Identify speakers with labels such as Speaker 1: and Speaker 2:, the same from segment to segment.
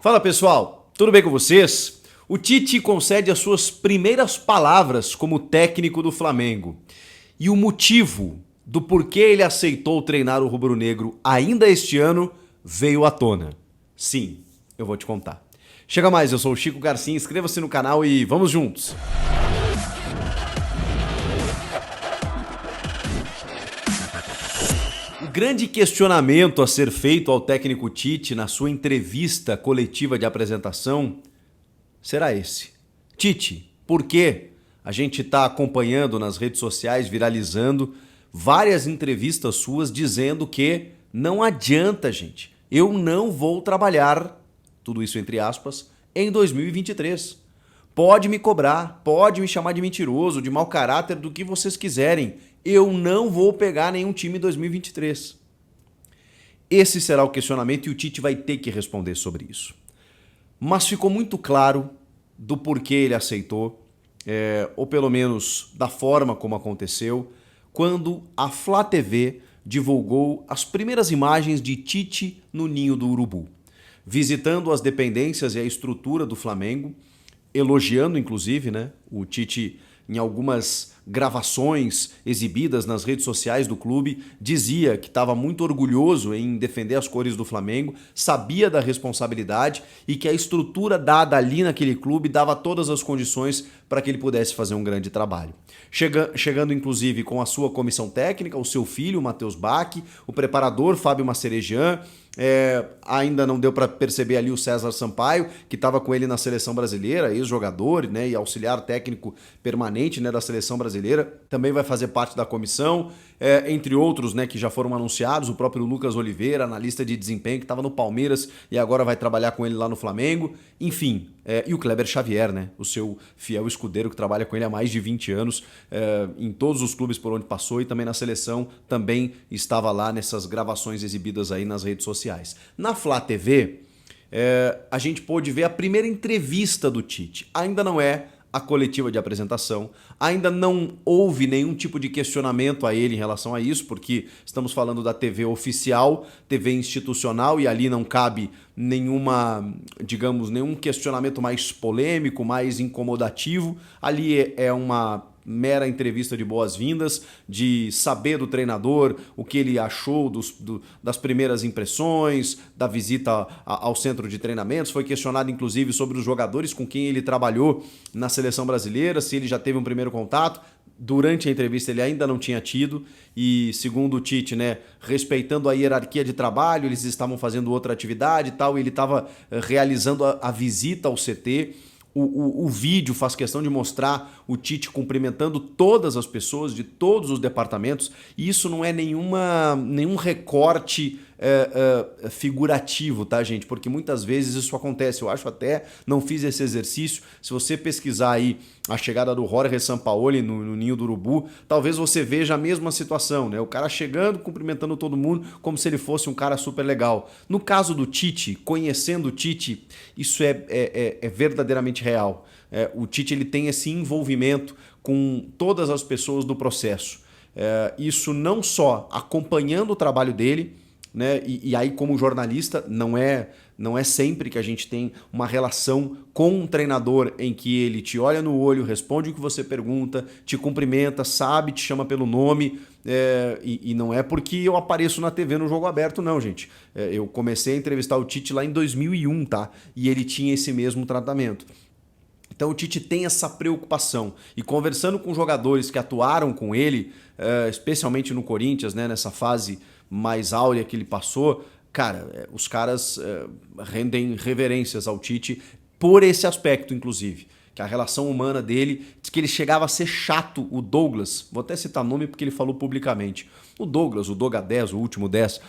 Speaker 1: Fala pessoal, tudo bem com vocês? O Tite concede as suas primeiras palavras como técnico do Flamengo. E o motivo do porquê ele aceitou treinar o rubro-negro ainda este ano veio à tona. Sim, eu vou te contar. Chega mais, eu sou o Chico Garcia, inscreva-se no canal e vamos juntos! O grande questionamento a ser feito ao técnico Tite na sua entrevista coletiva de apresentação será esse. Tite, por que a gente está acompanhando nas redes sociais, viralizando várias entrevistas suas dizendo que não adianta, gente, eu não vou trabalhar, tudo isso entre aspas, em 2023. Pode me cobrar, pode me chamar de mentiroso, de mau caráter, do que vocês quiserem. Eu não vou pegar nenhum time em 2023. Esse será o questionamento e o Tite vai ter que responder sobre isso. Mas ficou muito claro do porquê ele aceitou, ou pelo menos da forma como aconteceu, quando a Flá TV divulgou as primeiras imagens de Tite no Ninho do Urubu, visitando as dependências e a estrutura do Flamengo, elogiando inclusive, né, o Tite em algumas gravações exibidas nas redes sociais do clube, dizia que estava muito orgulhoso em defender as cores do Flamengo, sabia da responsabilidade e que a estrutura dada ali naquele clube dava todas as condições para que ele pudesse fazer um grande trabalho. Chegando inclusive com a sua comissão técnica, o seu filho, o Matheus Bach, o preparador Fábio Masserejan, ainda não deu para perceber ali o César Sampaio, que estava com ele na seleção brasileira, ex-jogador, né, e auxiliar técnico permanente, né, da seleção brasileira, também vai fazer parte da comissão, entre outros, né, que já foram anunciados, o próprio Lucas Oliveira, analista de desempenho, que estava no Palmeiras e agora vai trabalhar com ele lá no Flamengo, enfim, e o Kleber Xavier, né, o seu fiel escudeiro que trabalha com ele há mais de 20 anos, em todos os clubes por onde passou e também na seleção, também estava lá nessas gravações exibidas aí nas redes sociais. Na Flá TV, a gente pôde ver a primeira entrevista do Tite. Ainda não é a coletiva de apresentação, ainda não houve nenhum tipo de questionamento a ele em relação a isso, porque estamos falando da TV oficial, TV institucional, e ali não cabe nenhuma, digamos, nenhum questionamento mais polêmico, mais incomodativo. Ali é uma mera entrevista de boas-vindas, de saber do treinador o que ele achou das primeiras impressões, da visita ao centro de treinamentos. Foi questionado inclusive sobre os jogadores com quem ele trabalhou na seleção brasileira, se ele já teve um primeiro contato. Durante a entrevista ele ainda não tinha tido e, segundo o Tite, né, respeitando a hierarquia de trabalho, eles estavam fazendo outra atividade e tal, e ele estava realizando a visita ao CT. O vídeo faz questão de mostrar o Tite cumprimentando todas as pessoas de todos os departamentos, e isso não é nenhum recorte figurativo, tá, gente? Porque muitas vezes isso acontece. Eu acho até, não fiz esse exercício, se você pesquisar aí a chegada do Jorge Sampaoli no Ninho do Urubu, talvez você veja a mesma situação, né? O cara chegando, cumprimentando todo mundo como se ele fosse um cara super legal. No caso do Tite, conhecendo o Tite, isso é verdadeiramente real. O Tite ele tem esse envolvimento com todas as pessoas do processo. Isso não só acompanhando o trabalho dele, né? E aí, como jornalista, não é sempre que a gente tem uma relação com um treinador em que ele te olha no olho, responde o que você pergunta, te cumprimenta, sabe, te chama pelo nome, e não é porque eu apareço na TV no Jogo Aberto, não, gente. Eu comecei a entrevistar o Tite lá em 2001, tá? E ele tinha esse mesmo tratamento. Então o Tite tem essa preocupação. E conversando com jogadores que atuaram com ele, especialmente no Corinthians, né, nessa fase mais áurea que ele passou, cara, os caras rendem reverências ao Tite por esse aspecto, inclusive. Que a relação humana dele, diz que ele chegava a ser chato, o Douglas, vou até citar nome porque ele falou publicamente. O Douglas, o Doga 10, o último 10,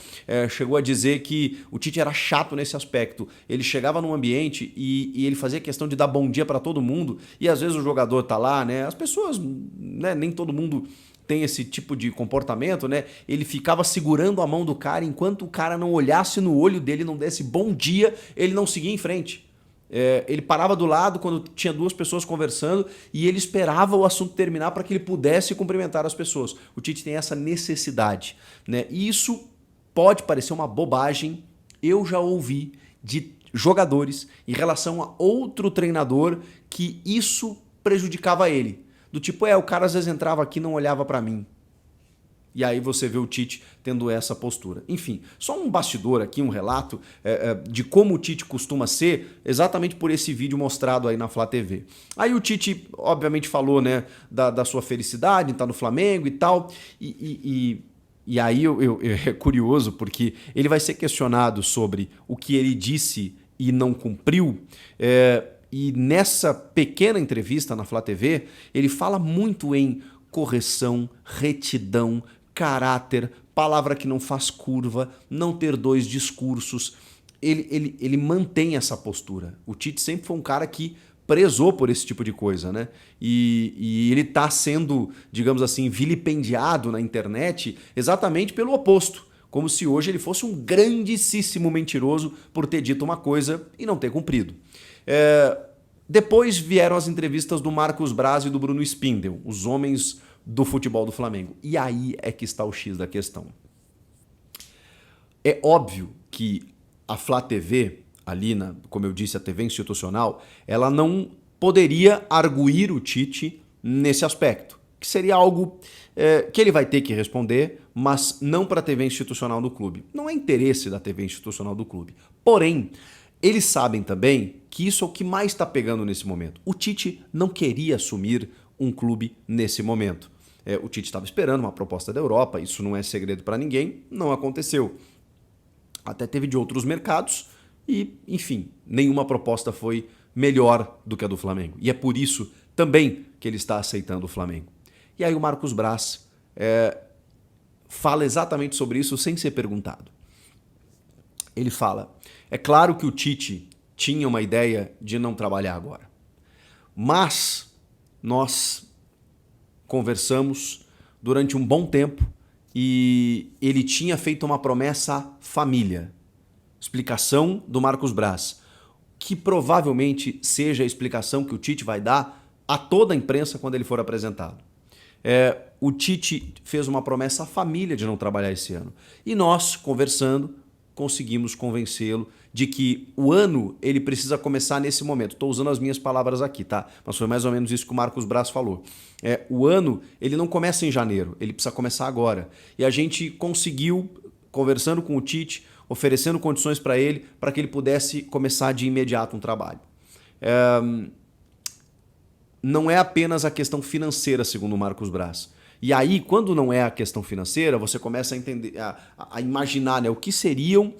Speaker 1: chegou a dizer que o Tite era chato nesse aspecto. Ele chegava num ambiente e ele fazia questão de dar bom dia para todo mundo, e às vezes o jogador tá lá, né? As pessoas, né, nem todo mundo tem esse tipo de comportamento, né? Ele ficava segurando a mão do cara enquanto o cara não olhasse no olho dele, não desse bom dia, ele não seguia em frente. Ele parava do lado quando tinha duas pessoas conversando e ele esperava o assunto terminar para que ele pudesse cumprimentar as pessoas. O Tite tem essa necessidade, né? E isso pode parecer uma bobagem. Eu já ouvi de jogadores, em relação a outro treinador, que isso prejudicava ele. Do tipo, o cara às vezes entrava aqui e não olhava para mim. E aí você vê o Tite tendo essa postura. Enfim, só um bastidor aqui, um relato de como o Tite costuma ser, exatamente por esse vídeo mostrado aí na Flá TV. Aí o Tite, obviamente, falou, né, da sua felicidade, tá no Flamengo e tal, e aí é curioso, porque ele vai ser questionado sobre o que ele disse e não cumpriu, e nessa pequena entrevista na Flá TV, ele fala muito em correção, retidão, caráter, palavra que não faz curva, não ter dois discursos. Ele mantém essa postura. O Tite sempre foi um cara que prezou por esse tipo de coisa, né? E ele está sendo, digamos assim, vilipendiado na internet exatamente pelo oposto. Como se hoje ele fosse um grandíssimo mentiroso por ter dito uma coisa e não ter cumprido. Depois vieram as entrevistas do Marcos Braz e do Bruno Spindel, os homens do futebol do Flamengo. E aí é que está o X da questão. É óbvio que a Flá TV, ali, como eu disse, a TV institucional, ela não poderia arguir o Tite nesse aspecto, que seria algo que ele vai ter que responder, mas não para a TV institucional do clube. Não é interesse da TV institucional do clube. Porém, eles sabem também que isso é o que mais está pegando nesse momento. O Tite não queria assumir um clube nesse momento. O Tite estava esperando uma proposta da Europa, isso não é segredo para ninguém, não aconteceu. Até teve de outros mercados e, enfim, nenhuma proposta foi melhor do que a do Flamengo. E é por isso também que ele está aceitando o Flamengo. E aí o Marcos Braz fala exatamente sobre isso sem ser perguntado. Ele fala, é claro que o Tite tinha uma ideia de não trabalhar agora, mas nós conversamos durante um bom tempo e ele tinha feito uma promessa à família. Explicação do Marcos Braz, que provavelmente seja a explicação que o Tite vai dar a toda a imprensa quando ele for apresentado. O Tite fez uma promessa à família de não trabalhar esse ano. E nós, conversando, conseguimos convencê-lo de que o ano ele precisa começar nesse momento. Estou usando as minhas palavras aqui, tá? Mas foi mais ou menos isso que o Marcos Braz falou. O ano ele não começa em janeiro, ele precisa começar agora. E a gente conseguiu, conversando com o Tite, oferecendo condições para ele, para que ele pudesse começar de imediato um trabalho. Não é apenas a questão financeira, segundo o Marcos Braz. E aí, quando não é a questão financeira, você começa a entender, a imaginar, né, o que seriam,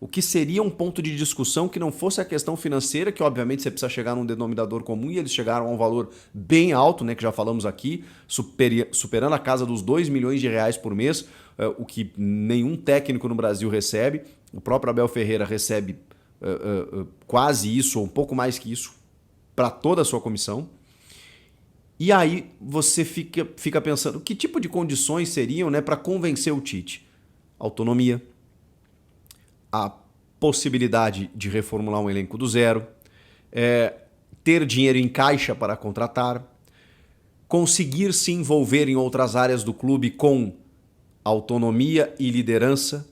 Speaker 1: o que seria um ponto de discussão que não fosse a questão financeira, que obviamente você precisa chegar num denominador comum, e eles chegaram a um valor bem alto, né, que já falamos aqui, superando a casa dos 2 milhões de reais por mês, o que nenhum técnico no Brasil recebe. O próprio Abel Ferreira recebe quase isso, ou um pouco mais que isso, para toda a sua comissão. E aí você fica pensando, que tipo de condições seriam, né, para convencer o Tite? Autonomia, a possibilidade de reformular um elenco do zero, ter dinheiro em caixa para contratar, conseguir se envolver em outras áreas do clube com autonomia e liderança,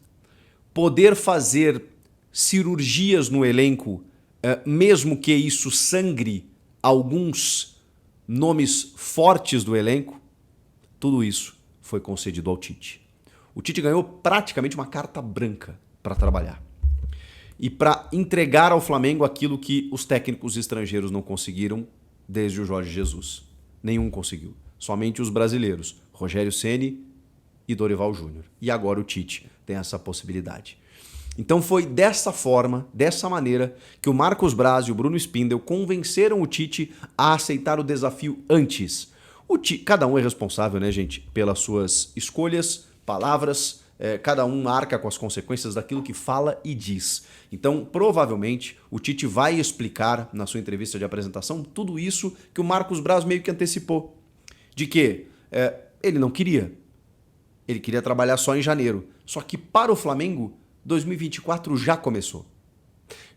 Speaker 1: poder fazer cirurgias no elenco, mesmo que isso sangre alguns nomes fortes do elenco. Tudo isso foi concedido ao Tite. O Tite ganhou praticamente uma carta branca para trabalhar e para entregar ao Flamengo aquilo que os técnicos estrangeiros não conseguiram desde o Jorge Jesus. Nenhum conseguiu. Somente os brasileiros, Rogério Ceni e Dorival Júnior. E agora o Tite tem essa possibilidade. Então foi dessa forma, dessa maneira, que o Marcos Braz e o Bruno Spindel convenceram o Tite a aceitar o desafio antes. Cada um é responsável, né, gente, pelas suas escolhas, palavras, cada um arca com as consequências daquilo que fala e diz. Então, provavelmente, o Tite vai explicar na sua entrevista de apresentação tudo isso que o Marcos Braz meio que antecipou. De que ele não queria. Ele queria trabalhar só em janeiro. Só que para o Flamengo, 2024 já começou.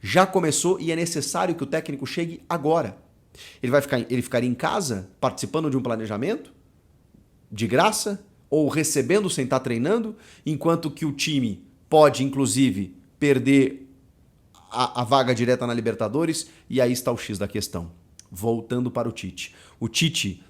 Speaker 1: Já começou e é necessário que o técnico chegue agora. Ele ficaria em casa participando de um planejamento de graça ou recebendo sem estar treinando, enquanto que o time pode, inclusive, perder a vaga direta na Libertadores, e aí está o X da questão. Voltando para o Tite. O Tite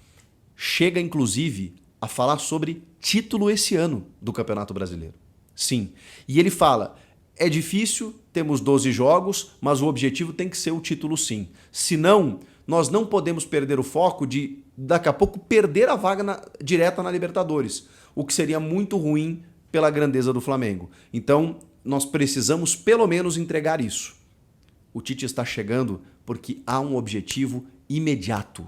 Speaker 1: chega, inclusive, a falar sobre título esse ano do Campeonato Brasileiro. Sim. E ele fala, é difícil, temos 12 jogos, mas o objetivo tem que ser o título sim. Senão, nós não podemos perder o foco de, daqui a pouco, perder a vaga direta na Libertadores, o que seria muito ruim pela grandeza do Flamengo. Então, nós precisamos pelo menos entregar isso. O Tite está chegando porque há um objetivo imediato.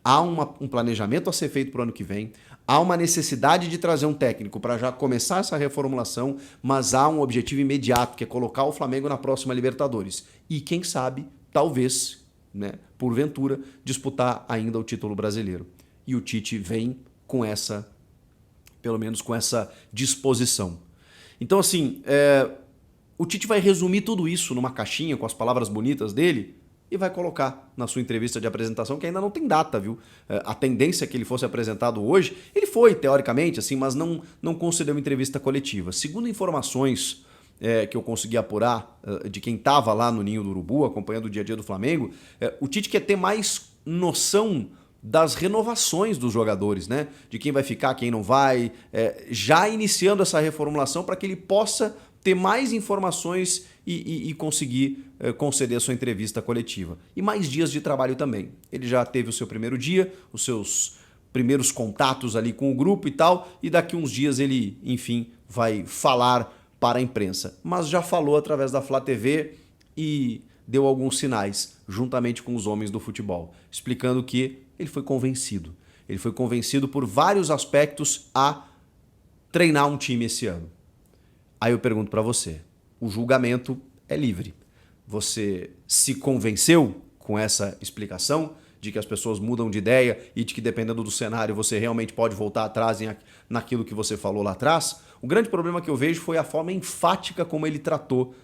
Speaker 1: Há um planejamento a ser feito para o ano que vem, há uma necessidade de trazer um técnico para já começar essa reformulação, mas há um objetivo imediato, que é colocar o Flamengo na próxima Libertadores. E quem sabe, talvez, né, porventura, disputar ainda o título brasileiro. E o Tite vem com essa, pelo menos com essa disposição. Então, assim, o Tite vai resumir tudo isso numa caixinha com as palavras bonitas dele e vai colocar na sua entrevista de apresentação, que ainda não tem data, viu? A tendência é que ele fosse apresentado hoje, ele foi, teoricamente, assim, mas não concedeu entrevista coletiva. Segundo informações que eu consegui apurar de quem estava lá no Ninho do Urubu, acompanhando o dia a dia do Flamengo, o Tite quer ter mais noção das renovações dos jogadores, né? De quem vai ficar, quem não vai, já iniciando essa reformulação para que ele possa ter mais informações e conseguir conceder a sua entrevista coletiva. E mais dias de trabalho também. Ele já teve o seu primeiro dia, os seus primeiros contatos ali com o grupo e tal, e daqui uns dias ele, enfim, vai falar para a imprensa. Mas já falou através da Flá TV e deu alguns sinais, juntamente com os homens do futebol, explicando que ele foi convencido. Ele foi convencido por vários aspectos a treinar um time esse ano. Aí eu pergunto para você, o julgamento é livre. Você se convenceu com essa explicação de que as pessoas mudam de ideia e de que, dependendo do cenário, você realmente pode voltar atrás naquilo que você falou lá atrás? O grande problema que eu vejo foi a forma enfática como ele tratou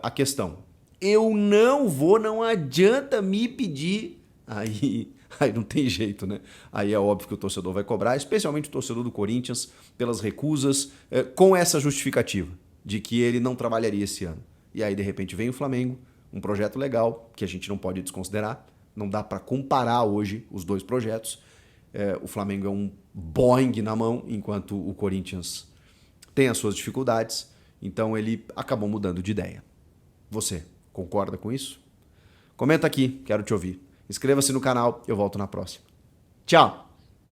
Speaker 1: a questão. Eu não vou, não adianta me pedir. Aí não tem jeito, né? Aí é óbvio que o torcedor vai cobrar, especialmente o torcedor do Corinthians, pelas recusas, com essa justificativa de que ele não trabalharia esse ano. E aí, de repente, vem o Flamengo, um projeto legal, que a gente não pode desconsiderar, não dá para comparar hoje os dois projetos. O Flamengo é um Boeing na mão, enquanto o Corinthians tem as suas dificuldades, então ele acabou mudando de ideia. Você concorda com isso? Comenta aqui, quero te ouvir. Inscreva-se no canal, eu volto na próxima. Tchau!